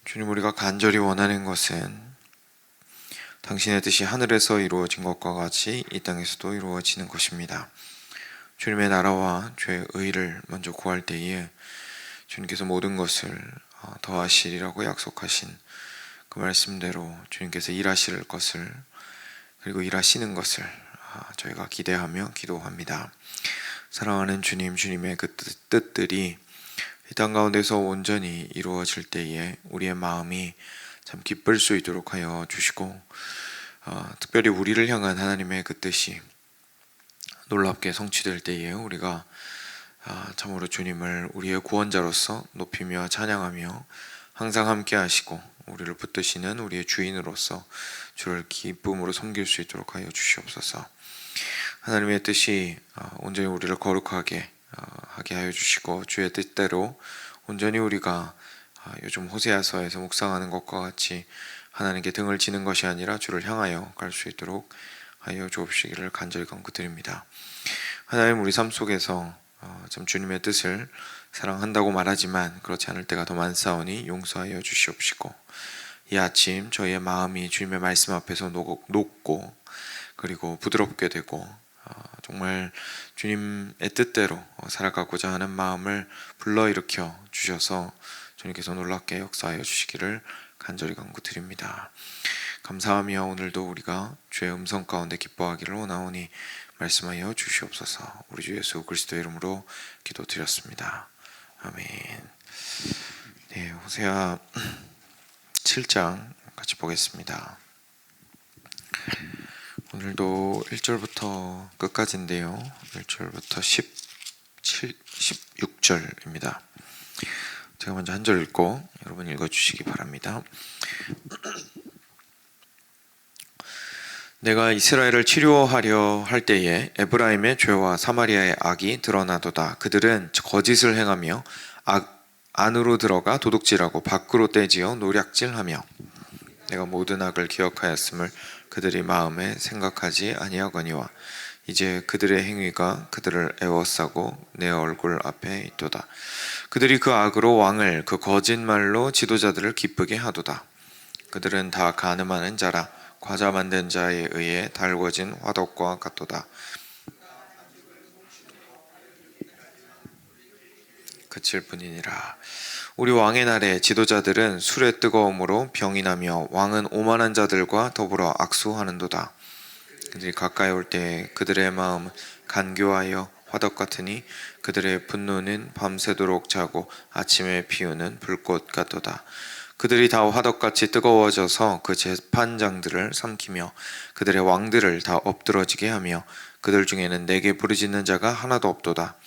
주님, 우리가 간절히 원하는 것은 당신의 뜻이 하늘에서 이루어진 것과 같이 이 땅에서도 이루어지는 것입니다. 주님의 나라와 죄의 의를 먼저 구할 때에 주님께서 모든 것을 더하시리라고 약속하신 그 말씀대로 주님께서 일하실 것을, 그리고 일하시는 것을 저희가 기대하며 기도합니다. 사랑하는 주님, 주님의 그 뜻들이 이 땅 가운데서 온전히 이루어질 때에 우리의 마음이 참 기쁠 수 있도록 하여 주시고, 특별히 우리를 향한 하나님의 그 뜻이 놀랍게 성취될 때에 우리가 참으로 주님을 우리의 구원자로서 높이며 찬양하며 항상 함께 하시고 우리를 붙드시는 우리의 주인으로서 주를 기쁨으로 섬길 수 있도록 하여 주시옵소서. 하나님의 뜻이 온전히 우리를 거룩하게 하게 하여 주시고, 주의 뜻대로 온전히 우리가 요즘 호세아서에서 묵상하는 것과 같이 하나님께 등을 지는 것이 아니라 주를 향하여 갈 수 있도록 하여 주옵시기를 간절히 간구드립니다. 하나님, 우리 삶 속에서 참 주님의 뜻을 사랑한다고 말하지만 그렇지 않을 때가 더 많사오니 용서하여 주시옵시고, 이 아침 저희의 마음이 주님의 말씀 앞에서 녹고 그리고 부드럽게 되고 정말 주님의 뜻대로 살아가고자 하는 마음을 불러일으켜 주셔서 주님께서 놀랍게 역사하여 주시기를 간절히 간구드립니다. 감사하며 오늘도 우리가 주의 음성 가운데 기뻐하기를 원하오니 말씀하여 주시옵소서. 우리 주 예수 그리스도의 이름으로 기도드렸습니다. 아멘. 네, 호세아 7장 같이 보겠습니다. 오늘도 1절부터 끝까지인데요, 1절부터 16절입니다. 제가 먼저 한 절 읽고 여러분 읽어주시기 바랍니다. 내가 이스라엘을 치료하려 할 때에 에브라임의 죄와 사마리아의 악이 드러나도다. 그들은 거짓을 행하며 안으로 들어가 도둑질하고 밖으로 떼지어 노략질하며 내가 모든 악을 기억하였음을 그들이 마음에 생각하지 아니하거니와 이제 그들의 행위가 그들을 애워싸고 내 얼굴 앞에 있도다. 그들이 그 악으로 왕을 그 거짓말로 지도자들을 기쁘게 하도다. 그들은 다 간음하는 자라 과자 만든 자에 의해 달궈진 화덕과 같도다. 그칠 뿐이니라. 우리 왕의 날에 지도자들은 술의 뜨거움으로 병이 나며 왕은 오만한 자들과 더불어 악수하는도다. 그들이 가까이 올 때 그들의 마음 간교하여 화덕 같으니 그들의 분노는 밤새도록 자고 아침에 피우는 불꽃 같도다. 그들이 다 화덕같이 뜨거워져서 그 재판장들을 삼키며 그들의 왕들을 다 엎드러지게 하며 그들 중에는 내게 부르짖는 자가 하나도 없도다.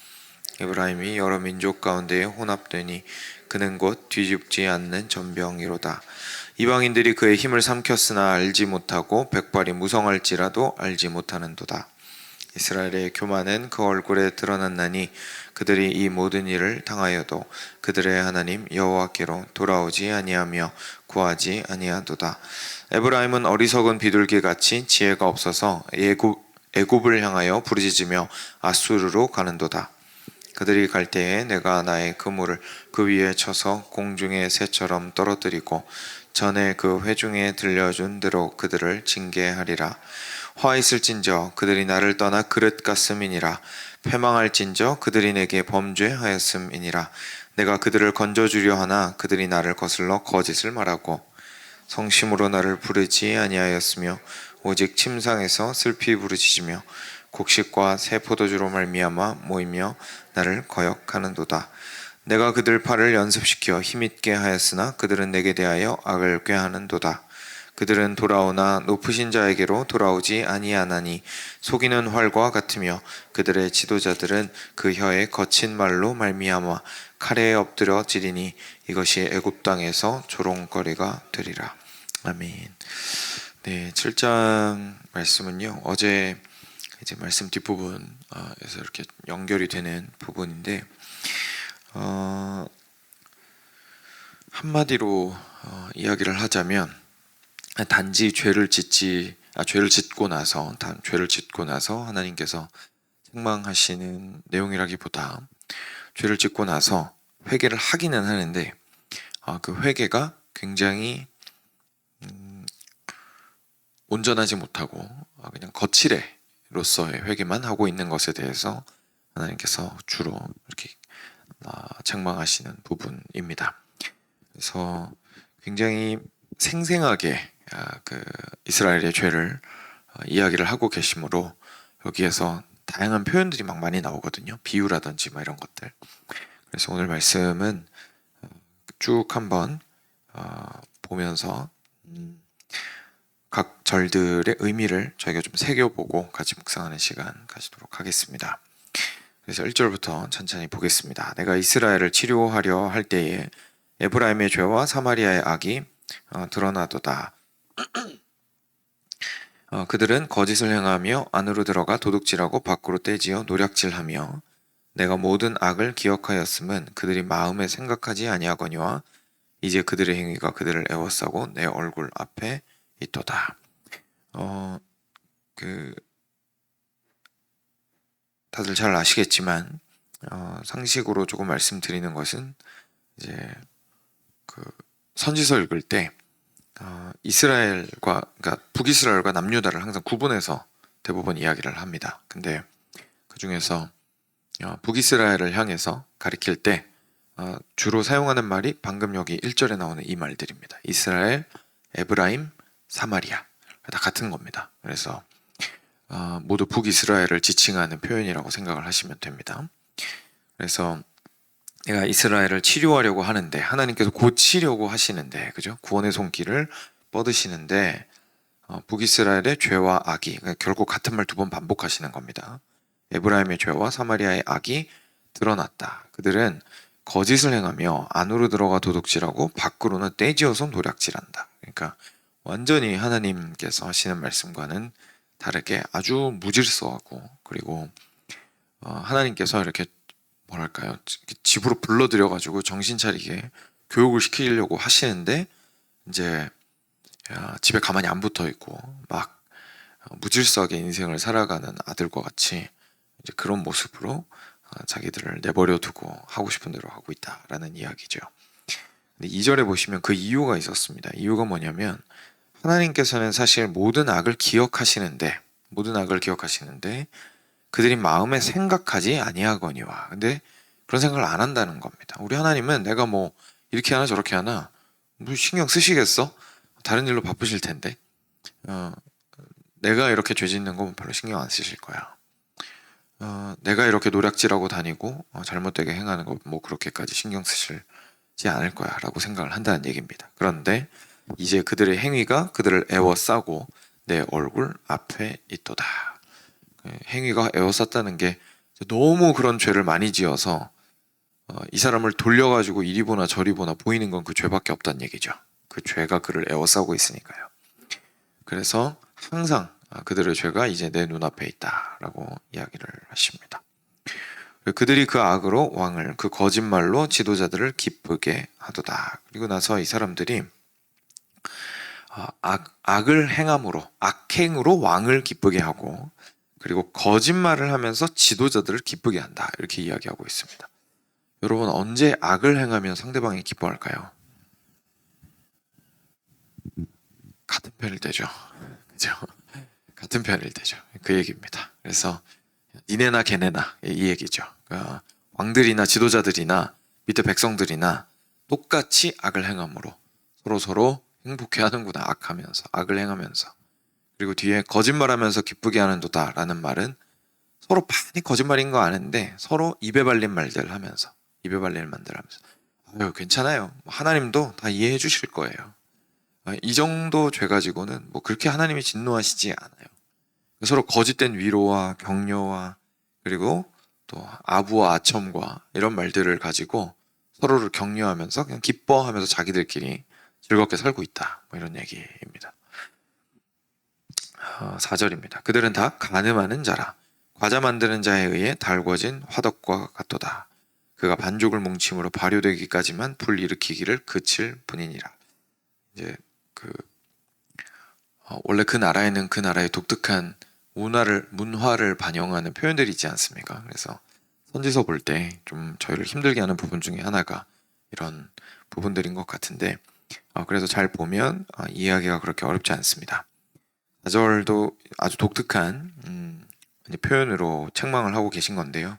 에브라임이 여러 민족 가운데에 혼합되니 그는 곧 뒤집지 않는 전병이로다. 이방인들이 그의 힘을 삼켰으나 알지 못하고 백발이 무성할지라도 알지 못하는도다. 이스라엘의 교만은 그 얼굴에 드러났나니 그들이 이 모든 일을 당하여도 그들의 하나님 여호와께로 돌아오지 아니하며 구하지 아니하도다. 에브라임은 어리석은 비둘기같이 지혜가 없어서 애굽을 향하여 부르짖으며 아수르로 가는도다. 그들이 갈 때에 내가 나의 그물을 그 위에 쳐서 공중의 새처럼 떨어뜨리고 전에 그 회중에 들려준 대로 그들을 징계하리라. 화 있을진저 그들이 나를 떠나 그릇 같음이니라. 패망할진저 그들이 내게 범죄하였음이니라. 내가 그들을 건져주려 하나 그들이 나를 거슬러 거짓을 말하고 성심으로 나를 부르지 아니하였으며 오직 침상에서 슬피 부르짖으며 곡식과 새 포도주로 말미암아 모이며 나를 거역하는도다. 내가 그들 팔을 연습시켜 힘있게 하였으나 그들은 내게 대하여 악을 꾀하는도다. 그들은 돌아오나 높으신 자에게로 돌아오지 아니하나니 속이는 활과 같으며 그들의 지도자들은 그 혀에 거친 말로 말미암아 칼에 엎드려지리니 이것이 애굽 땅에서 조롱거리가 되리라. 아멘. 네, 7장 말씀은요, 어제 이제 말씀 뒷부분에서 이렇게 연결이 되는 부분인데, 한마디로 이야기를 하자면 단지 죄를 짓고 나서 하나님께서 책망하시는 내용이라기보다 죄를 짓고 나서 회개를 하기는 하는데 그 회개가 굉장히 온전하지 못하고 그냥 거칠애로서의 회개만 하고 있는 것에 대해서 하나님께서 주로 이렇게 책망하시는 부분입니다. 그래서 굉장히 생생하게 그 이스라엘의 죄를 이야기를 하고 계시므로 여기에서 다양한 표현들이 막 많이 나오거든요. 비유라든지 막 이런 것들. 그래서 오늘 말씀은 쭉 한번 보면서 각 절들의 의미를 저희가 좀 새겨보고 같이 묵상하는 시간 가지도록 하겠습니다. 그래서 1절부터 천천히 보겠습니다. 내가 이스라엘을 치료하려 할 때에 에브라임의 죄와 사마리아의 악이 드러나도다. 그들은 거짓을 행하며 안으로 들어가 도둑질하고 밖으로 떼지어 노략질하며 내가 모든 악을 기억하였음은 그들이 마음에 생각하지 아니하거니와 이제 그들의 행위가 그들을 애워싸고 내 얼굴 앞에 있도다. 다들 잘 아시겠지만 상식으로 조금 말씀드리는 것은 이제 그 선지서 읽을 때 그러니까 북이스라엘과 남유다를 항상 구분해서 대부분 이야기를 합니다. 근데 그 중에서 북이스라엘을 향해서 가리킬 때 주로 사용하는 말이 방금 여기 1절에 나오는 이 말들입니다. 이스라엘, 에브라임, 사마리아 다 같은 겁니다. 그래서 모두 북이스라엘을 지칭하는 표현이라고 생각을 하시면 됩니다. 그래서 내가 이스라엘을 치료하려고 하는데 하나님께서 고치려고 하시는데 그죠? 구원의 손길을 뻗으시는데 북이스라엘의 죄와 악이 결국 같은 말 두 번 반복하시는 겁니다. 에브라임의 죄와 사마리아의 악이 드러났다. 그들은 거짓을 행하며 안으로 들어가 도둑질하고 밖으로는 떼지어서 노략질한다. 그러니까 완전히 하나님께서 하시는 말씀과는 다르게 아주 무질서하고 그리고 하나님께서 이렇게 뭐랄까요, 집으로 불러들여가지고 정신 차리게 교육을 시키려고 하시는데 이제 집에 가만히 안 붙어 있고 막 무질서하게 인생을 살아가는 아들과 같이 이제 그런 모습으로 자기들을 내버려 두고 하고 싶은 대로 하고 있다라는 이야기죠. 근데 2절에 보시면 그 이유가 있었습니다. 이유가 뭐냐면 하나님께서는 사실 모든 악을 기억하시는데 그들이 마음에 생각하지 아니하거니와. 근데 그런 생각을 안 한다는 겁니다. 우리 하나님은 내가 뭐 이렇게 하나 저렇게 하나 뭐 신경 쓰시겠어? 다른 일로 바쁘실 텐데 내가 이렇게 죄 짓는 거 별로 신경 안 쓰실 거야. 내가 이렇게 노략질하고 다니고 잘못되게 행하는 거 뭐 그렇게까지 신경 쓰시지 않을 거야 라고 생각을 한다는 얘기입니다. 그런데 이제 그들의 행위가 그들을 애워싸고 내 얼굴 앞에 있도다. 행위가 애워쌌다는 게 너무 그런 죄를 많이 지어서 이 사람을 돌려가지고 이리 보나 저리 보나 보이는 건 그 죄밖에 없다는 얘기죠. 그 죄가 그를 애워싸고 있으니까요. 그래서 항상 그들의 죄가 이제 내 눈앞에 있다라고 이야기를 하십니다. 그들이 그 악으로 왕을 그 거짓말로 지도자들을 기쁘게 하도다. 그리고 나서 이 사람들이 악을 행함으로 악행으로 왕을 기쁘게 하고 그리고 거짓말을 하면서 지도자들을 기쁘게 한다. 이렇게 이야기하고 있습니다. 여러분 언제 악을 행하면 상대방이 기뻐할까요? 같은 편일 때죠. 그죠? 같은 편일 때죠. 그 얘기입니다. 그래서 니네나 걔네나 이 얘기죠. 왕들이나 지도자들이나 밑에 백성들이나 똑같이 악을 행함으로 서로 행복해하는구나. 악을 행하면서. 그리고 뒤에 거짓말하면서 기쁘게 하는도다 라는 말은 서로 많이 거짓말인 거 아는데 서로 입에 발린 말들 하면서 아유 괜찮아요. 하나님도 다 이해해 주실 거예요. 이 정도 죄 가지고는 뭐 그렇게 하나님이 진노하시지 않아요. 서로 거짓된 위로와 격려와 그리고 또 아부와 아첨과 이런 말들을 가지고 서로를 격려하면서 그냥 기뻐하면서 자기들끼리 즐겁게 살고 있다. 뭐 이런 얘기입니다. 4절입니다. 그들은 다 간음하는 자라. 과자 만드는 자에 의해 달궈진 화덕과 같도다. 그가 반죽을 뭉침으로 발효되기까지만 불일으키기를 그칠 뿐이니라. 이제 원래 그 나라에는 그 나라의 독특한 문화를 반영하는 표현들이 있지 않습니까? 그래서 선지서 볼 때 좀 저희를 힘들게 하는 부분 중에 하나가 이런 부분들인 것 같은데 그래서 잘 보면 이해하기가 그렇게 어렵지 않습니다. 4절도 아주 독특한 이제 표현으로 책망을 하고 계신 건데요.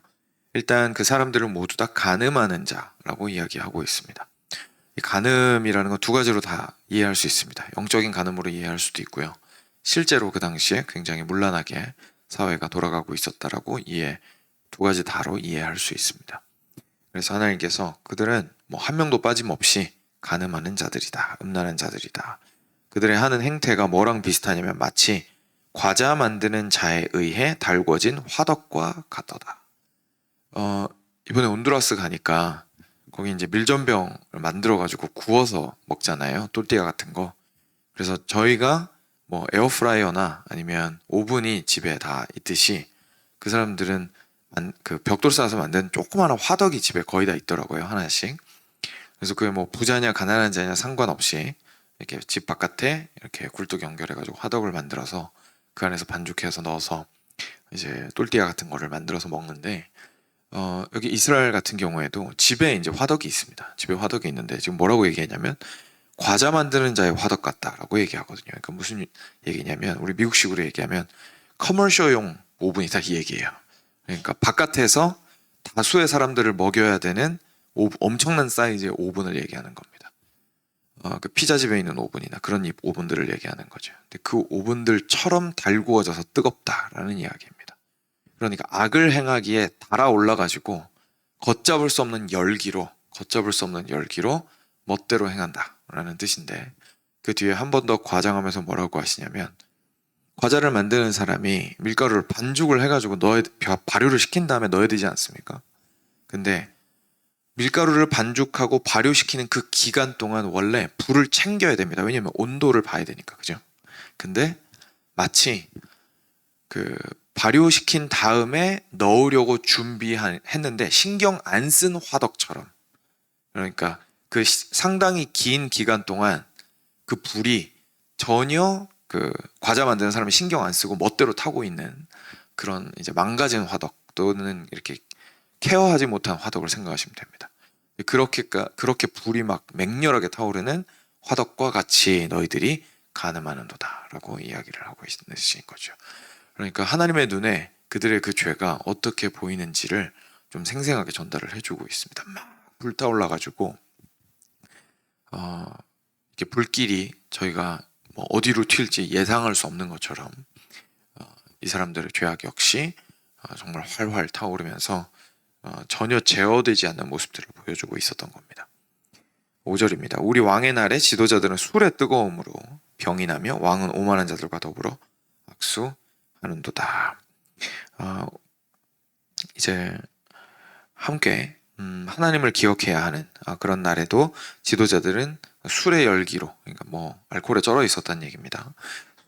일단 그 사람들은 모두 다 간음하는 자라고 이야기하고 있습니다. 이 간음이라는 건 두 가지로 다 이해할 수 있습니다. 영적인 간음으로 이해할 수도 있고요. 실제로 그 당시에 굉장히 문란하게 사회가 돌아가고 있었다라고 두 가지 다로 이해할 수 있습니다. 그래서 하나님께서 그들은 뭐 한 명도 빠짐없이 간음하는 자들이다, 음란한 자들이다. 그들의 하는 행태가 뭐랑 비슷하냐면 마치 과자 만드는 자에 의해 달궈진 화덕과 같도다. 이번에 온두라스 가니까 거기 이제 밀전병을 만들어가지고 구워서 먹잖아요. 또띠아 같은 거. 그래서 저희가 뭐 에어프라이어나 아니면 오븐이 집에 다 있듯이 그 사람들은 그 벽돌 쌓아서 만든 조그마한 화덕이 집에 거의 다 있더라고요. 하나씩. 그래서 그게 뭐 부자냐 가난한 자냐 상관없이 이렇게 집 바깥에 이렇게 굴뚝 연결해가지고 화덕을 만들어서 그 안에서 반죽해서 넣어서 이제 똘띠아 같은 거를 만들어서 먹는데 여기 이스라엘 같은 경우에도 집에 이제 화덕이 있습니다. 집에 화덕이 있는데 지금 뭐라고 얘기했냐면 과자 만드는 자의 화덕 같다라고 얘기하거든요. 그러니까 무슨 얘기냐면 우리 미국식으로 얘기하면 커머셜용 오븐이다 이 얘기예요. 그러니까 바깥에서 다수의 사람들을 먹여야 되는 엄청난 사이즈의 오븐을 얘기하는 겁니다. 그 피자집에 있는 오븐이나 그런 오븐들을 얘기하는 거죠. 근데 그 오븐들처럼 달구어져서 뜨겁다라는 이야기입니다. 그러니까 악을 행하기에 달아올라가지고 걷잡을 수 없는 열기로 멋대로 행한다라는 뜻인데 그 뒤에 한 번 더 과장하면서 뭐라고 하시냐면 과자를 만드는 사람이 밀가루를 반죽을 해가지고 발효를 시킨 다음에 넣어야 되지 않습니까? 근데 밀가루를 반죽하고 발효시키는 그 기간 동안 원래 불을 챙겨야 됩니다. 왜냐면 온도를 봐야 되니까, 그죠? 근데 마치 그 발효시킨 다음에 넣으려고 준비했는데 신경 안 쓴 화덕처럼, 그러니까 그 상당히 긴 기간 동안 그 불이 전혀 그 과자 만드는 사람이 신경 안 쓰고 멋대로 타고 있는 그런 이제 망가진 화덕 또는 이렇게 케어하지 못한 화덕을 생각하시면 됩니다. 그렇게 불이 막 맹렬하게 타오르는 화덕과 같이 너희들이 간음하는도다라고 이야기를 하고 있는 거죠. 그러니까 하나님의 눈에 그들의 그 죄가 어떻게 보이는지를 좀 생생하게 전달을 해주고 있습니다. 막 불타올라가지고 이렇게 불길이 저희가 뭐 어디로 튈지 예상할 수 없는 것처럼 이 사람들의 죄악 역시 정말 활활 타오르면서 전혀 제어되지 않는 모습들을 보여주고 있었던 겁니다. 5절입니다. 우리 왕의 날에 지도자들은 술의 뜨거움으로 병이 나며 왕은 오만한 자들과 더불어 악수하는도다. 이제 함께 하나님을 기억해야 하는 그런 날에도 지도자들은 술의 열기로, 그러니까 뭐 알코올에 쩔어 있었다는 얘기입니다.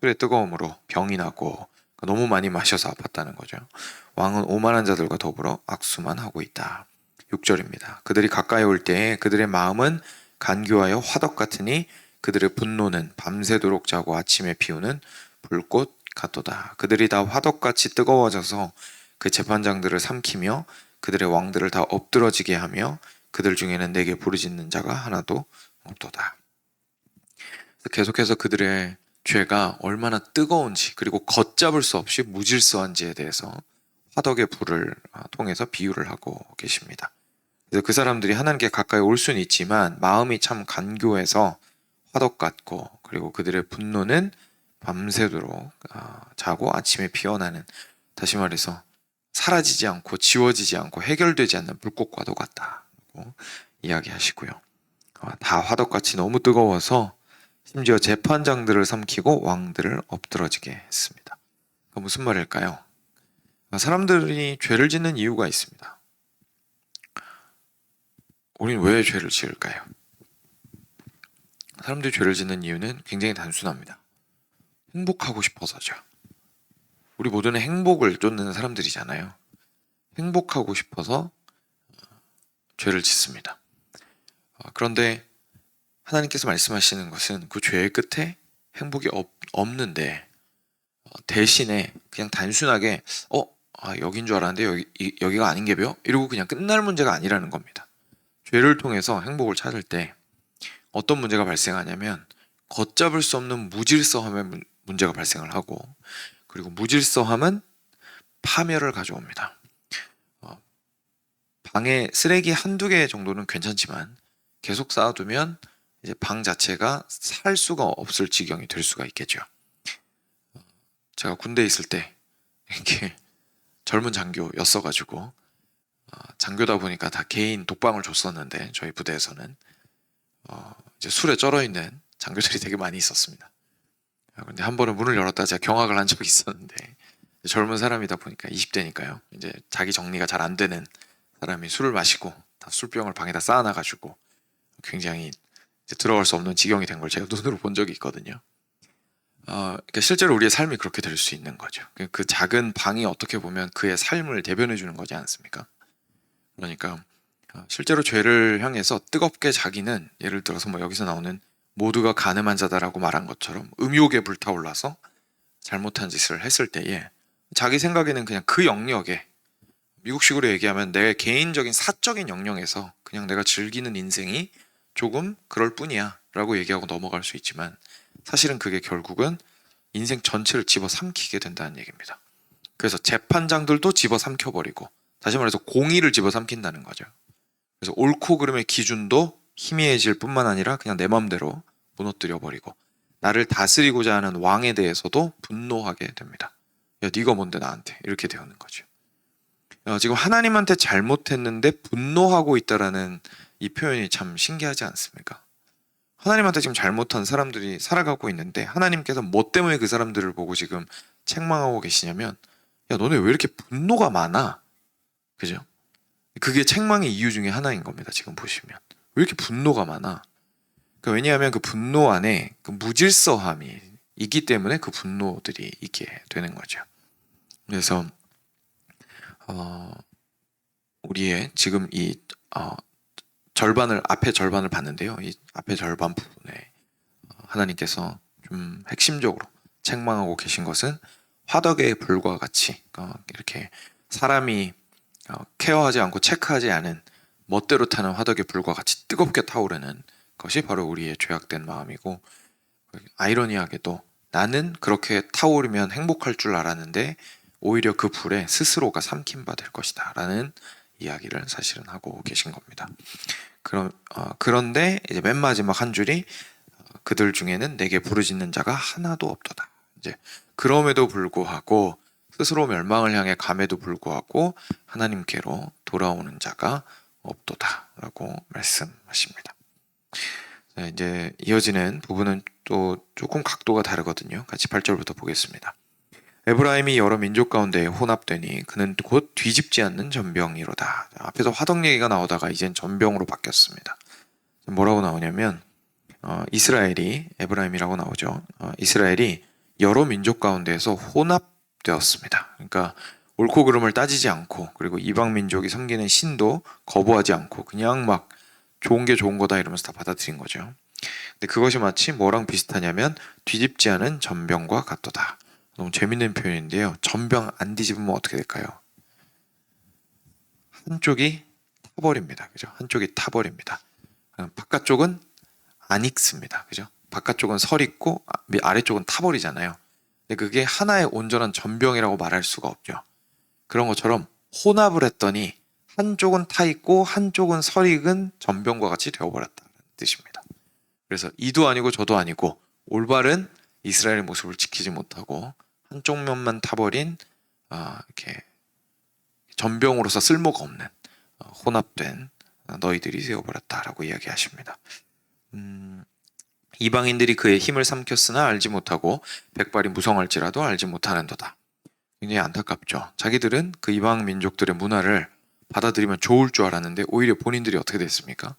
술의 뜨거움으로 병이 나고 너무 많이 마셔서 아팠다는 거죠. 왕은 오만한 자들과 더불어 악수만 하고 있다. 6절입니다. 그들이 가까이 올 때에 그들의 마음은 간교하여 화덕 같으니 그들의 분노는 밤새도록 자고 아침에 피우는 불꽃 같도다. 그들이 다 화덕같이 뜨거워져서 그 재판장들을 삼키며 그들의 왕들을 다 엎드러지게 하며 그들 중에는 내게 부르짖는 자가 하나도 없도다. 계속해서 그들의 죄가 얼마나 뜨거운지 그리고 걷잡을 수 없이 무질서한지에 대해서 화덕의 불을 통해서 비유를 하고 계십니다. 그래서 그 사람들이 하나님께 가까이 올 수는 있지만 마음이 참 간교해서 화덕 같고 그리고 그들의 분노는 밤새도록 자고 아침에 피어나는, 다시 말해서 사라지지 않고 지워지지 않고 해결되지 않는 불꽃과도 같다고 이야기하시고요. 다 화덕같이 너무 뜨거워서 심지어 재판장들을 삼키고 왕들을 엎드러지게 했습니다. 무슨 말일까요? 사람들이 죄를 짓는 이유가 있습니다. 우리는 왜 죄를 지을까요? 사람들이 죄를 짓는 이유는 굉장히 단순합니다. 행복하고 싶어서죠. 우리 모두는 행복을 쫓는 사람들이잖아요. 행복하고 싶어서 죄를 짓습니다. 그런데 하나님께서 말씀하시는 것은 그 죄의 끝에 행복이 없는데 대신에 그냥 단순하게 여긴 줄 알았는데 여기가 아닌 게벼? 이러고 그냥 끝날 문제가 아니라는 겁니다. 죄를 통해서 행복을 찾을 때 어떤 문제가 발생하냐면 걷잡을 수 없는 무질서함의 문제가 발생을 하고, 그리고 무질서함은 파멸을 가져옵니다. 방에 쓰레기 한두 개 정도는 괜찮지만 계속 쌓아두면 이제 방 자체가 살 수가 없을 지경이 될 수가 있겠죠. 제가 군대에 있을 때 이렇게 젊은 장교였어가지고 장교다 보니까 다 개인 독방을 줬었는데, 저희 부대에서는 이제 술에 쩔어 있는 장교들이 되게 많이 있었습니다. 근데 한 번은 문을 열었다 제가 경악을 한 적이 있었는데, 젊은 사람이다 보니까 20대니까요. 이제 자기 정리가 잘 안 되는 사람이 술을 마시고 다 술병을 방에다 쌓아놔가지고 굉장히 이제 들어갈 수 없는 지경이 된 걸 제가 눈으로 본 적이 있거든요. 그러니까 실제로 우리의 삶이 그렇게 될 수 있는 거죠. 그 작은 방이 어떻게 보면 그의 삶을 대변해 주는 거지 않습니까? 그러니까 실제로 죄를 향해서 뜨겁게 자기는, 예를 들어서 뭐 여기서 나오는 모두가 간음한 자다라고 말한 것처럼 음욕에 불타올라서 잘못한 짓을 했을 때에 자기 생각에는 그냥 그 영역에, 미국식으로 얘기하면 내 개인적인 사적인 영역에서 그냥 내가 즐기는 인생이 조금 그럴 뿐이야 라고 얘기하고 넘어갈 수 있지만, 사실은 그게 결국은 인생 전체를 집어삼키게 된다는 얘기입니다. 그래서 재판장들도 집어삼켜버리고, 다시 말해서 공의를 집어삼킨다는 거죠. 그래서 옳고 그름의 기준도 희미해질 뿐만 아니라 그냥 내 마음대로 무너뜨려버리고, 나를 다스리고자 하는 왕에 대해서도 분노하게 됩니다. 야, 네가 뭔데 나한테, 이렇게 되는 거죠. 지금 하나님한테 잘못했는데 분노하고 있다라는 이 표현이 참 신기하지 않습니까? 하나님한테 지금 잘못한 사람들이 살아가고 있는데 하나님께서 뭐 때문에 그 사람들을 보고 지금 책망하고 계시냐면, 야, 너네 왜 이렇게 분노가 많아? 그죠? 그게 책망의 이유 중에 하나인 겁니다. 지금 보시면 왜 이렇게 분노가 많아? 그러니까 왜냐하면 그 분노 안에 그 무질서함이 있기 때문에 그 분노들이 있게 되는 거죠. 그래서 우리의 지금 이 앞에 절반을 봤는데요. 이 앞에 절반 부분에 하나님께서 좀 핵심적으로 책망하고 계신 것은 화덕의 불과 같이 이렇게 사람이 케어하지 않고 체크하지 않은 멋대로 타는 화덕의 불과 같이 뜨겁게 타오르는 것이 바로 우리의 죄악된 마음이고, 아이러니하게도 나는 그렇게 타오르면 행복할 줄 알았는데 오히려 그 불에 스스로가 삼킨 바 될 것이다 라는 이야기를 사실은 하고 계신 겁니다. 그런데 이제 맨 마지막 한 줄이 그들 중에는 내게 부르짖는 자가 하나도 없도다. 이제 그럼에도 불구하고, 스스로 멸망을 향해 감에도 불구하고 하나님께로 돌아오는 자가 없도다라고 말씀하십니다. 네, 이제 이어지는 부분은 또 조금 각도가 다르거든요. 같이 8절부터 보겠습니다. 에브라임이 여러 민족 가운데 혼합되니 그는 곧 뒤집지 않는 전병이로다. 앞에서 화덕 얘기가 나오다가 이젠 전병으로 바뀌었습니다. 뭐라고 나오냐면 이스라엘이, 에브라임이라고 나오죠. 이스라엘이 여러 민족 가운데에서 혼합되었습니다. 그러니까 옳고 그름을 따지지 않고, 그리고 이방 민족이 섬기는 신도 거부하지 않고 그냥 막 좋은 게 좋은 거다 이러면서 다 받아들인 거죠. 근데 그것이 마치 뭐랑 비슷하냐면 뒤집지 않은 전병과 같도다. 너무 재밌는 표현인데요. 전병 안 뒤집으면 어떻게 될까요? 한쪽이 타버립니다. 그죠? 한쪽이 타버립니다. 바깥쪽은 안 익습니다. 그죠? 바깥쪽은 설 있고 아래쪽은 타버리잖아요. 근데 그게 하나의 온전한 전병이라고 말할 수가 없죠. 그런 것처럼 혼합을 했더니 한쪽은 타 있고 한쪽은 설 익은 전병과 같이 되어버렸다는 뜻입니다. 그래서 이도 아니고 저도 아니고 올바른 이스라엘의 모습을 지키지 못하고 한쪽 면만 타버린 이렇게 전병으로서 쓸모가 없는 혼합된 너희들이 되어버렸다라고 이야기하십니다. 이방인들이 그의 힘을 삼켰으나 알지 못하고 백발이 무성할지라도 알지 못하는도다. 굉장히 안타깝죠. 자기들은 그 이방 민족들의 문화를 받아들이면 좋을 줄 알았는데 오히려 본인들이 어떻게 됐습니까?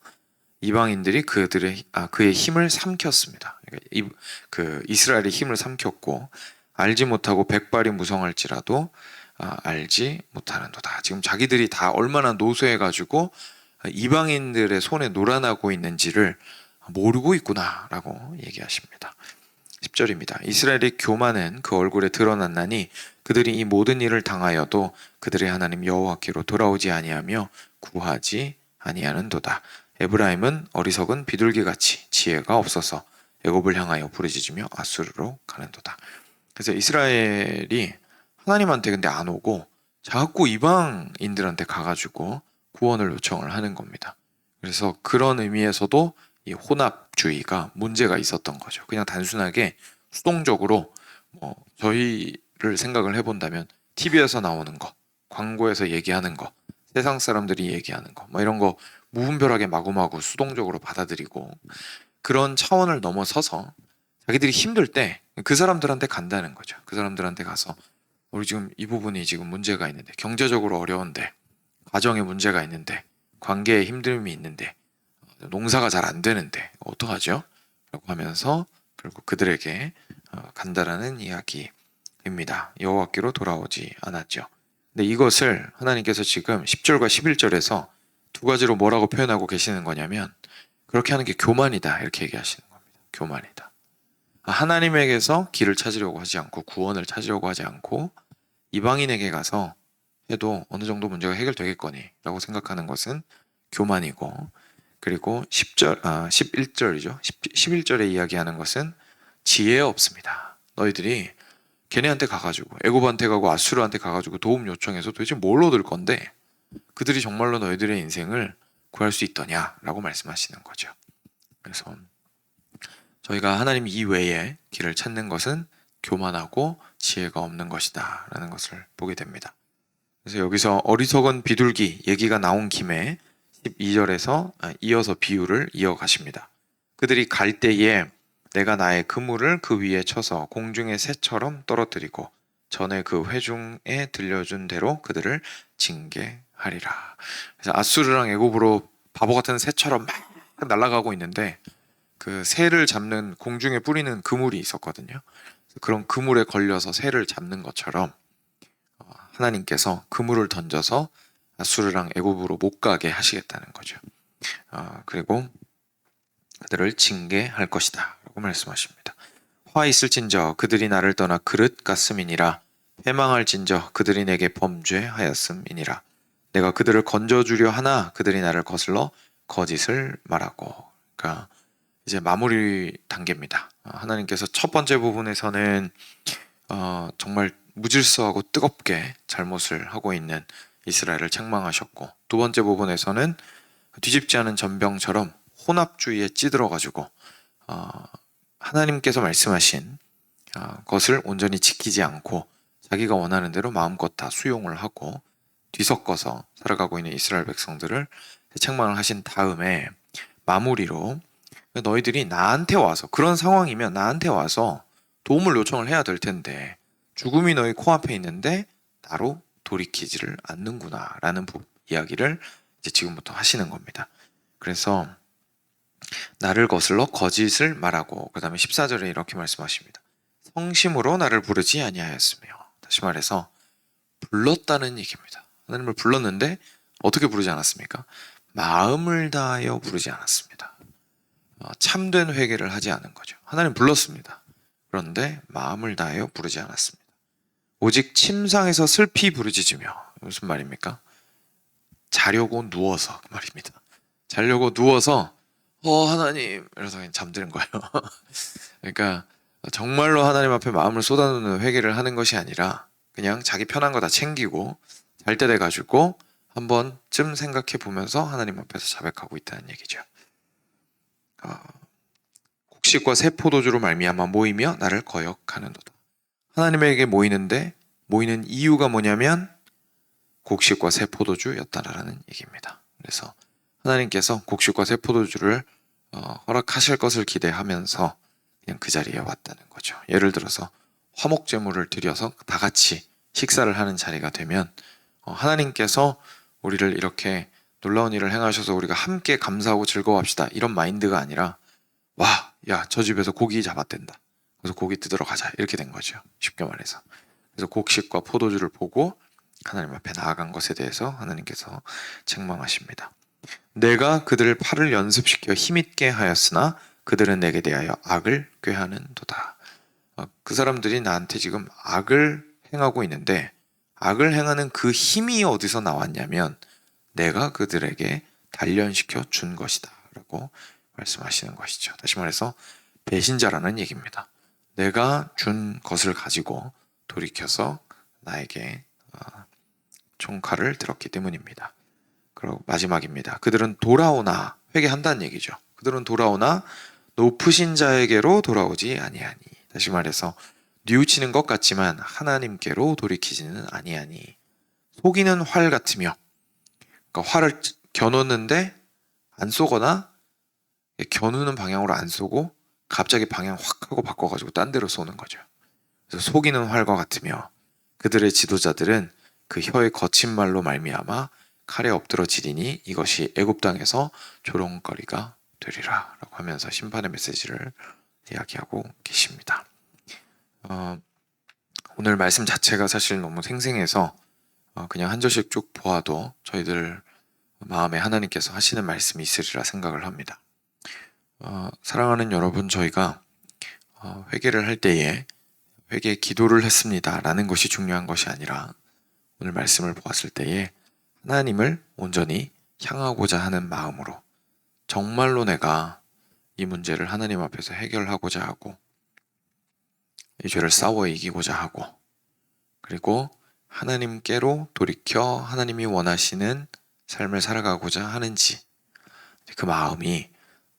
이방인들이 그의 힘을 삼켰습니다. 그러니까 이스라엘의 힘을 삼켰고, 알지 못하고 백발이 무성할지라도 알지 못하는도다. 지금 자기들이 다 얼마나 노쇠해가지고 이방인들의 손에 놀아나고 있는지를 모르고 있구나라고 얘기하십니다. 10절입니다. 이스라엘의 교만은 그 얼굴에 드러났나니 그들이 이 모든 일을 당하여도 그들의 하나님 여호와께로 돌아오지 아니하며 구하지 아니하는도다. 에브라임은 어리석은 비둘기같이 지혜가 없어서 애굽을 향하여 부르짖으며 아수르로 가는도다. 그래서 이스라엘이 하나님한테 근데 안 오고 자꾸 이방인들한테 가가지고 구원을 요청을 하는 겁니다. 그래서 그런 의미에서도 이 혼합주의가 문제가 있었던 거죠. 그냥 단순하게 수동적으로 저희를 생각을 해본다면 TV에서 나오는 거, 광고에서 얘기하는 거, 세상 사람들이 얘기하는 거, 이런 거 무분별하게 마구마구 수동적으로 받아들이고 그런 차원을 넘어서서 자기들이 힘들 때 그 사람들한테 간다는 거죠. 그 사람들한테 가서 우리 지금 이 부분이 지금 문제가 있는데, 경제적으로 어려운데, 가정에 문제가 있는데, 관계에 힘듦이 있는데, 농사가 잘 안 되는데 어떡하죠? 라고 하면서 결국 그들에게 간다라는 이야기입니다. 여호와께로 돌아오지 않았죠. 근데 이것을 하나님께서 지금 10절과 11절에서 두 가지로 뭐라고 표현하고 계시는 거냐면, 그렇게 하는 게 교만이다 이렇게 얘기하시는 겁니다. 교만이다. 하나님에게서 길을 찾으려고 하지 않고 구원을 찾으려고 하지 않고 이방인에게 가서 해도 어느 정도 문제가 해결되겠거니 라고 생각하는 것은 교만이고, 그리고 11절이죠. 11절에 이야기하는 것은 지혜 없습니다. 너희들이 걔네한테 가가지고 애굽한테 가고 아수르한테 가가지고 도움 요청해서 도대체 뭘 얻을 건데 그들이 정말로 너희들의 인생을 구할 수 있더냐라고 말씀하시는 거죠. 그래서 저희가 하나님 이외에 길을 찾는 것은 교만하고 지혜가 없는 것이다 라는 것을 보게 됩니다. 그래서 여기서 어리석은 비둘기 얘기가 나온 김에 12절에서 이어서 비유를 이어가십니다. 그들이 갈 때에 내가 나의 그물을 그 위에 쳐서 공중의 새처럼 떨어뜨리고 전에 그 회중에 들려준 대로 그들을 징계하리라. 그래서 아수르랑 애굽으로 바보 같은 새처럼 막 날아가고 있는데 그 새를 잡는 공중에 뿌리는 그물이 있었거든요. 그런 그물에 걸려서 새를 잡는 것처럼 하나님께서 그물을 던져서 아수르랑 애굽으로 못 가게 하시겠다는 거죠. 그리고 그들을 징계할 것이다 라고 말씀하십니다. 화 있을진저 그들이 나를 떠나 그릇 같음이니라. 패망할진저 그들이 내게 범죄하였음이니라. 내가 그들을 건져주려 하나 그들이 나를 거슬러 거짓을 말하고. 그러니까 이제 마무리 단계입니다. 하나님께서 첫 번째 부분에서는 정말 무질서하고 뜨겁게 잘못을 하고 있는 이스라엘을 책망하셨고, 두 번째 부분에서는 뒤집지 않은 전병처럼 혼합주의에 찌들어가지고 하나님께서 말씀하신 것을 온전히 지키지 않고 자기가 원하는 대로 마음껏 다 수용을 하고 뒤섞어서 살아가고 있는 이스라엘 백성들을 책망을 하신 다음에 마무리로 너희들이 나한테 와서, 그런 상황이면 나한테 와서 도움을 요청을 해야 될 텐데 죽음이 너희 코앞에 있는데 나로 돌이키지를 않는구나 라는 이야기를 이제 지금부터 하시는 겁니다. 그래서 나를 거슬러 거짓을 말하고, 그 다음에 14절에 이렇게 말씀하십니다. 성심으로 나를 부르지 아니하였으며. 다시 말해서 불렀다는 얘기입니다. 하나님을 불렀는데 어떻게 부르지 않았습니까? 마음을 다하여 부르지 않았습니다. 참된 회개를 하지 않은 거죠. 하나님 불렀습니다. 그런데 마음을 다하여 부르지 않았습니다. 오직 침상에서 슬피 부르짖으며. 무슨 말입니까? 자려고 누워서 말입니다. 자려고 누워서 하나님 이러면서 그냥 잠드는 거예요. 그러니까 정말로 하나님 앞에 마음을 쏟아놓는 회개를 하는 것이 아니라 그냥 자기 편한 거 다 챙기고 잘 때 돼가지고 한 번쯤 생각해 보면서 하나님 앞에서 자백하고 있다는 얘기죠. 곡식과 새 포도주로 말미암아 모이며 나를 거역하는도다. 하나님에게 모이는데 모이는 이유가 뭐냐면 곡식과 새 포도주였다라는 얘기입니다. 그래서 하나님께서 곡식과 새 포도주를 허락하실 것을 기대하면서 그냥 그 자리에 왔다는 거죠. 예를 들어서 화목 제물을 드려서 다 같이 식사를 하는 자리가 되면 하나님께서 우리를 이렇게 놀라운 일을 행하셔서 우리가 함께 감사하고 즐거워합시다 이런 마인드가 아니라 와, 야, 저 집에서 고기 잡았댄다. 그래서 고기 뜯으러 가자 이렇게 된 거죠. 쉽게 말해서. 그래서 곡식과 포도주를 보고 하나님 앞에 나아간 것에 대해서 하나님께서 책망하십니다. 내가 그들을 팔을 연습시켜 힘있게 하였으나 그들은 내게 대하여 악을 꾀하는도다. 그 사람들이 나한테 지금 악을 행하고 있는데 악을 행하는 그 힘이 어디서 나왔냐면 내가 그들에게 단련시켜 준 것이다 라고 말씀하시는 것이죠. 다시 말해서 배신자라는 얘기입니다. 내가 준 것을 가지고 돌이켜서 나에게 총칼을 들었기 때문입니다. 그리고 마지막입니다. 그들은 돌아오나, 회개한다는 얘기죠. 그들은 돌아오나 높으신 자에게로 돌아오지 아니하니. 다시 말해서 뉘우치는 것 같지만 하나님께로 돌이키지는 아니하니. 속이는 활 같으며, 그러니까 활을 겨누는데 안 쏘거나 겨누는 방향으로 안 쏘고 갑자기 방향 확 하고 바꿔가지고 딴 데로 쏘는 거죠. 그래서 속이는 활과 같으며 그들의 지도자들은 그 혀의 거친 말로 말미암아 칼에 엎드러지리니 이것이 애굽 땅에서 조롱거리가 되리라 라고 하면서 심판의 메시지를 이야기하고 계십니다. 오늘 말씀 자체가 사실 너무 생생해서 그냥 한 절씩 쭉 보아도 저희들 마음에 하나님께서 하시는 말씀이 있으리라 생각을 합니다. 사랑하는 여러분, 저희가 회개를 할 때에 회개 기도를 했습니다 라는 것이 중요한 것이 아니라 오늘 말씀을 보았을 때에 하나님을 온전히 향하고자 하는 마음으로 정말로 내가 이 문제를 하나님 앞에서 해결하고자 하고 이 죄를 싸워 이기고자 하고 그리고 하나님께로 돌이켜 하나님이 원하시는 삶을 살아가고자 하는지 그 마음이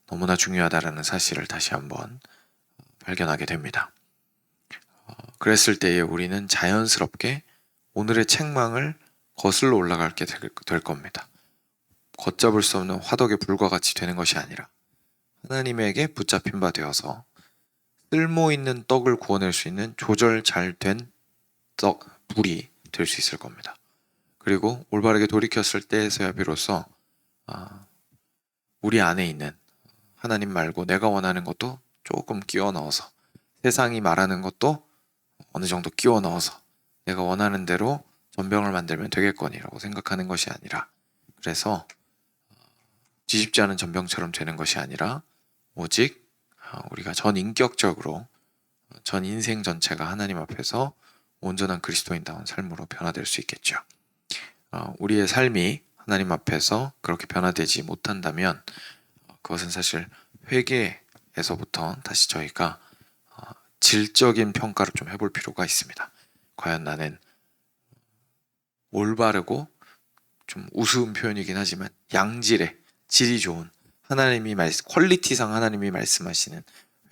너무나 중요하다는 사실을 다시 한번 발견하게 됩니다. 그랬을 때에 우리는 자연스럽게 오늘의 책망을 거슬러 올라가게 될 겁니다. 걷잡을 수 없는 화덕의 불과 같이 되는 것이 아니라 하나님에게 붙잡힌 바 되어서 쓸모 있는 떡을 구워낼 수 있는 조절 잘 된 불이 될 수 있을 겁니다. 그리고 올바르게 돌이켰을 때에서야 비로소 우리 안에 있는 하나님 말고 내가 원하는 것도 조금 끼워 넣어서 세상이 말하는 것도 어느 정도 끼워 넣어서 내가 원하는 대로 전병을 만들면 되겠거니라고 생각하는 것이 아니라 그래서 뒤집지 않은 전병처럼 되는 것이 아니라 오직 우리가 전인격적으로 전 인생 전체가 하나님 앞에서 온전한 그리스도인다운 삶으로 변화될 수 있겠죠. 우리의 삶이 하나님 앞에서 그렇게 변화되지 못한다면 그것은 사실 회개에서부터 다시 저희가 질적인 평가를 좀 해볼 필요가 있습니다. 과연 나는 올바르고 좀 우스운 표현이긴 하지만 양질의 질이 좋은 퀄리티상 하나님이 말씀하시는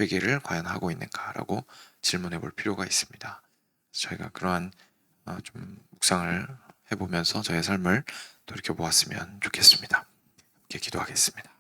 회개를 과연 하고 있는가라고 질문해 볼 필요가 있습니다. 저희가 그러한 좀 묵상을 해보면서 저의 삶을 돌이켜 보았으면 좋겠습니다. 함께 기도하겠습니다.